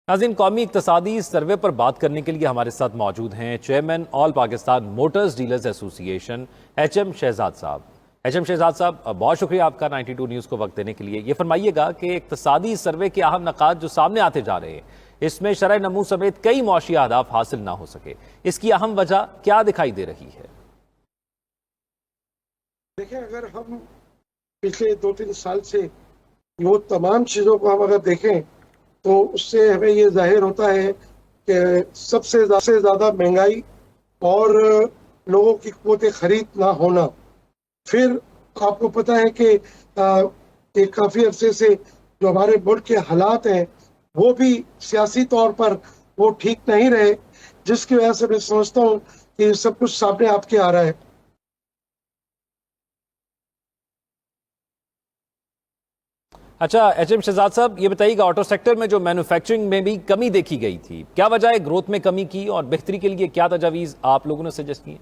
नाज़रीन, कौमी इक्तसादी सर्वे पर बात करने के लिए हमारे साथ मौजूद हैं chairman all Pakistan motors dealers association HM Shahzad साहब। HM शहजाद साहब, बहुत शुक्रिया आपका 92 न्यूज़ को वक्त देने के लिए। ये फरमाइएगा कि इक्तसादी सर्वे के अहम नकात जो सामने आते जा रहे हैं, इसमें शरह नमू समेत कई मौशी अहदाफ हासिल ना हो सके, इसकी अहम वजह क्या दिखाई दे रही है? देखिए, अगर हम पिछले 2-3 साल से वो तमाम चीज़ों को हम अगर देखें तो उससे हमें ये जाहिर होता है कि सबसे ज़्यादा महंगाई और लोगों की क़ुव्वत खरीद ना होना। फिर आपको पता है कि एक काफ़ी अरसे से जो हमारे मुल्क के हालात हैं वो भी सियासी तौर पर वो ठीक नहीं रहे, जिसकी वजह से मैं समझता हूँ कि सब कुछ सामने आपके आ रहा है। अच्छा, HM शहजाद साहब, ये बताइएगा, ऑटो सेक्टर में जो मैन्युफैक्चरिंग में भी कमी देखी गई थी, क्या वजह है ग्रोथ में कमी की और बेहतरी के लिए क्या तजावीज़ आप लोगों ने सजेस्ट की?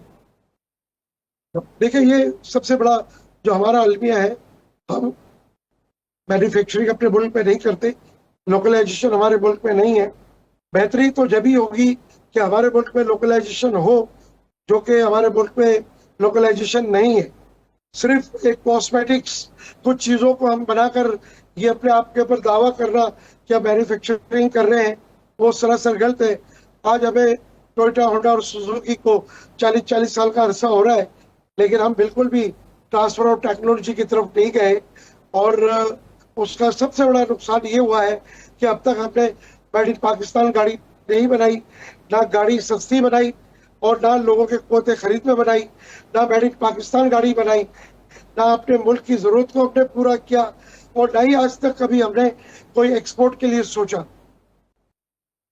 देखिए, ये सबसे बड़ा जो हमारा अलमिया है, हम मैन्युफैक्चरिंग अपने मुल्क में नहीं करते, लोकलाइजेशन हमारे मुल्क में नहीं है। बेहतरी तो जब ही होगी कि हमारे मुल्क में लोकलाइजेशन हो, जो कि हमारे मुल्क में लोकलाइजेशन नहीं है। सिर्फ एक कॉस्मेटिक्स कुछ चीज़ों को हम बनाकर ये अपने आप के ऊपर दावा करना कि हम मैन्युफैक्चरिंग कर रहे हैं, वो सरासर गलत है। आज हमें टोयोटा, होंडा और सुजुकी को 40-40 साल का अरसा हो रहा है, लेकिन हम बिल्कुल भी ट्रांसफर ऑफ टेक्नोलॉजी की तरफ नहीं गए। और उसका सबसे बड़ा नुकसान ये हुआ है कि अब तक हमने मेड इन पाकिस्तान गाड़ी नहीं बनाई, ना गाड़ी सस्ती बनाई और ना लोगों के क़ुव्वत खरीद में बनाई, ना मेड इन पाकिस्तान गाड़ी बनाई, ना अपने मुल्क की ज़रूरत को हमने पूरा किया और ना ही आज तक कभी हमने कोई एक्सपोर्ट के लिए सोचा।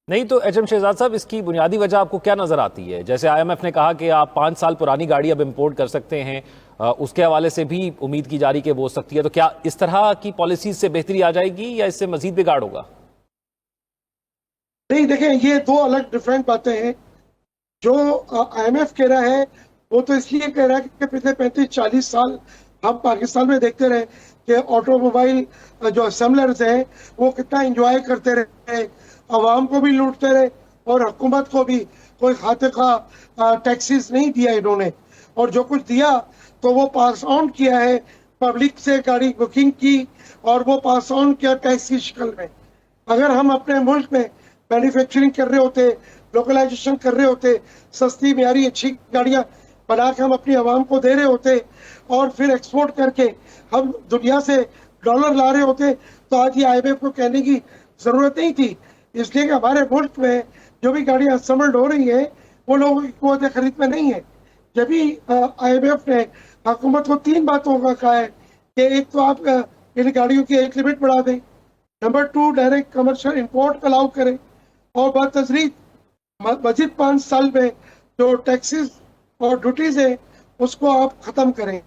नहीं तो HM शहजाद साहब, इसकी बुनियादी वजह आपको क्या नजर आती है? जैसे IMF ने कहा कि आप 5 साल पुरानी गाड़ी अब इंपोर्ट कर सकते हैं, उसके हवाले से भी उम्मीद की जा रही कि वो हो सकती है, तो क्या इस तरह की पॉलिसीज से बेहतरी आ जाएगी या इससे मजीद बिगाड़ होगा? नहीं, देखें, ये दो अलग डिफरेंट बातें हैं। जो IMF कह रहा है वो तो इसलिए कह रहा है कि पिछले 35-40 साल हम पाकिस्तान में देखते रहे कि ऑटोमोबाइल जो असेंबलर्स हैं वो कितना एंजॉय करते रहे, आवाम को भी लूटते रहे और हुकूमत को भी कोई खाते का टैक्सेस नहीं दिया इन्होंने, और जो कुछ दिया तो वो पास ऑन किया है, पब्लिक से गाड़ी बुकिंग की और वो पास ऑन किया टैक्स की शक्ल में। अगर हम अपने मुल्क में मैन्युफैक्चरिंग कर रहे होते, लोकलाइजेशन कर रहे होते, सस्ती म्यारी अच्छी गाड़ियां बना के हम अपनी आवाम को दे रहे होते और फिर एक्सपोर्ट करके हम दुनिया से डॉलर ला रहे होते, तो आज ये IMF को कहने की जरूरत नहीं थी। इसलिए कि हमारे मुल्क में जो भी गाड़ियां असेंबल्ड हो रही है वो लोगों की क़ुव्वत खरीद में नहीं है। जब भी IMF ने हुकूमत को 3 बातों का कहा है कि एक तो आप इन गाड़ियों की एज लिमिट बढ़ा दें, number 2 direct commercial import allow करें और बतदरीज मजीद 5 साल में जो टैक्सेस और ड्यूटीज है उसको आप खत्म करें।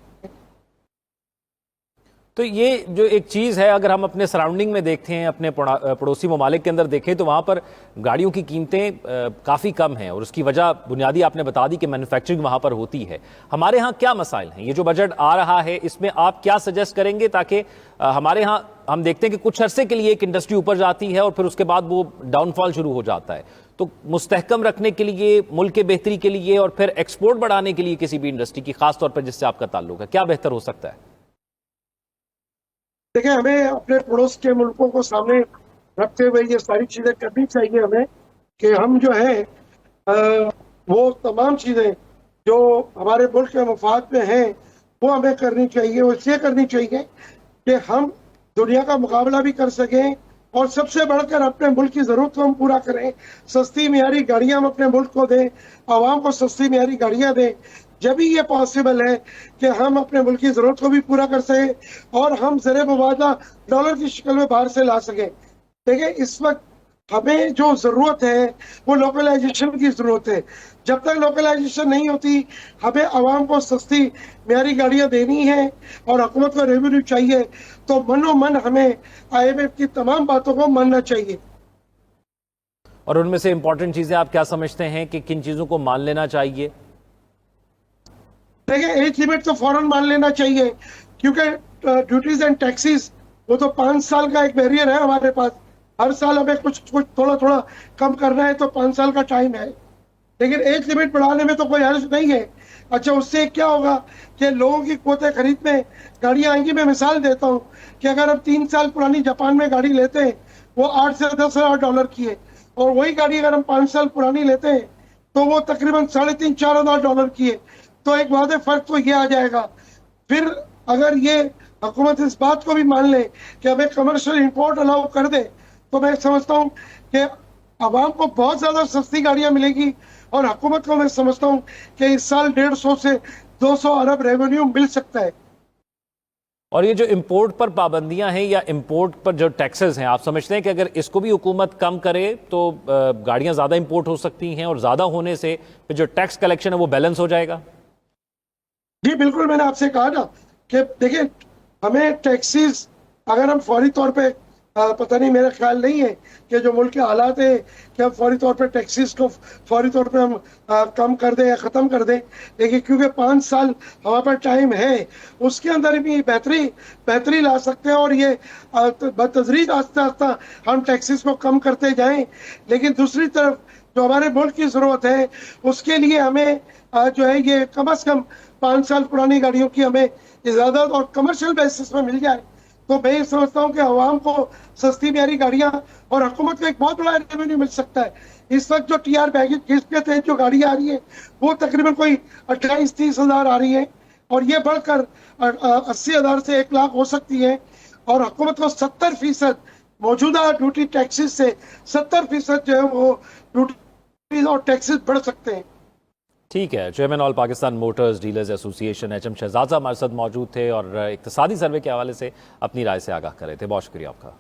तो ये जो एक चीज़ है, अगर हम अपने सराउंडिंग में देखते हैं, अपने पड़ोसी ममालिक के अंदर देखें, तो वहाँ पर गाड़ियों की कीमतें काफ़ी कम हैं और उसकी वजह बुनियादी आपने बता दी कि मैन्युफैक्चरिंग वहाँ पर होती है। हमारे यहाँ क्या मसाइल हैं? ये जो बजट आ रहा है इसमें आप क्या सजेस्ट करेंगे ताकि हमारे यहाँ हम देखते हैं कि कुछ अरसे के लिए एक इंडस्ट्री ऊपर जाती है और फिर उसके बाद वो डाउनफॉल शुरू हो जाता है, तो मुस्तहकम रखने के लिए, मुल्क के बेहतरी के लिए और फिर एक्सपोर्ट बढ़ाने के लिए किसी भी इंडस्ट्री की, खासतौर पर जिससे आपका ताल्लुक है, क्या बेहतर हो सकता है? देखिए, हमें अपने पड़ोस के मुल्कों को सामने रखते हुए ये सारी चीजें करनी चाहिए हमें कि हम जो है वो तमाम चीजें जो हमारे मुल्क के मफाद में हैं वो हमें करनी चाहिए। वो इसलिए करनी चाहिए कि हम दुनिया का मुकाबला भी कर सकें और सबसे बढ़कर अपने मुल्क की जरूरत को हम पूरा करें। सस्ती मियारी गाड़ियां हम अपने मुल्क को दें, आवाम को सस्ती मियारी गाड़ियां दें, जब भी ये पॉसिबल है कि हम अपने मुल्क की जरूरत को भी पूरा कर सकें और हम ज़र मुबादला डॉलर की शक्ल में बाहर से ला सकें। देखिए, इस वक्त हमें जो जरूरत है वो लोकलाइजेशन की जरूरत है। जब तक लोकलाइजेशन नहीं होती, हमें आवाम को सस्ती म्यारी गाड़ियां देनी है और हुकूमत को रेवेन्यू चाहिए, तो मनो मन हमें IMF की तमाम बातों को मानना चाहिए। और उनमें से इंपॉर्टेंट चीजें आप क्या समझते हैं कि किन चीजों को मान लेना चाहिए? देखिए, एज लिमिट तो फौरन मान लेना चाहिए, क्योंकि ड्यूटीज एंड टैक्सेस वो तो 5 साल का एक बैरियर है हमारे पास। हर साल हमें कुछ कुछ थोड़ा थोड़ा कम करना है, तो 5 साल का टाइम है। लेकिन एज लिमिट बढ़ाने में तो कोई हर्ज नहीं है। अच्छा, उससे क्या होगा कि लोगों की कुव्वत खरीद में गाड़ियां आएंगी। मैं मिसाल देता हूँ कि अगर हम 3 साल पुरानी जापान में गाड़ी लेते हैं, वो 8 से 10 हज़ार डॉलर की है, और वही गाड़ी अगर हम 5 साल पुरानी लेते हैं तो वो तकरीबन 3,500-4,000 डॉलर की है। तो एक वादे फर्क तो ये आ जाएगा। फिर अगर ये हुकूमत इस बात को भी मान ले कि हमें कमर्शियल इंपोर्ट अलाउ कर दे, तो मैं समझता हूँ कि आवाम को बहुत ज्यादा सस्ती गाड़ियां मिलेगी, और हुकूमत को मैं समझता हूँ कि इस साल 150 से 200 अरब रेवेन्यू मिल सकता है। और ये जो इंपोर्ट पर पाबंदियां हैं या इंपोर्ट पर जो टैक्सेस हैं, आप समझते हैं कि अगर इसको भी हुकूमत कम करे तो गाड़ियां ज़्यादा इंपोर्ट हो सकती हैं, और ज़्यादा होने से फिर जो टैक्स कलेक्शन है वो बैलेंस हो जाएगा? जी बिल्कुल, मैंने आपसे कहा ना कि देखिए, हमें टैक्सीज अगर हम फौरी तौर पे पता नहीं, मेरा ख्याल नहीं है कि जो मुल्क के हालात है कि हम फौरी तौर पे टैक्सीज को फौरी तौर पे हम कम कर दें या ख़त्म कर दें। लेकिन क्योंकि 5 साल हमारे पास टाइम है, उसके अंदर भी बेहतरी बेहतरी ला सकते हैं, और ये बतदरीज आस्ता आस्ता हम टैक्सीज को कम करते जाएं। लेकिन दूसरी तरफ जो हमारे मुल्क की ज़रूरत है, उसके लिए हमें जो है ये कम से कम 5 साल पुरानी गाड़ियों की हमें इजाजत और कमर्शियल बेसिस में मिल जाए, तो मैं ये समझता हूँ कि आवाम को सस्ती प्यारी गाड़ियां और हुकूमत को एक बहुत बड़ा रेवेन्यू मिल सकता है। इस वक्त जो टीआर पैकेज के तहत जो गाड़ियां आ रही है, वो तकरीबन कोई 28-30 हज़ार आ रही है, और ये बढ़कर 80 हज़ार से 1 लाख हो सकती है। और हुकूमत को 70% मौजूदा ड्यूटी टैक्सेस से 70% जो है वो ड्यूटी और टैक्सेस बढ़ सकते हैं। ठीक है। Chairman all Pakistan motors dealers association HM Shahzad साहब हमारे साथ मौजूद थे और इक्तिसादी सर्वे के हवाले से अपनी राय से आगाह कर रहे थे। बहुत शुक्रिया आपका।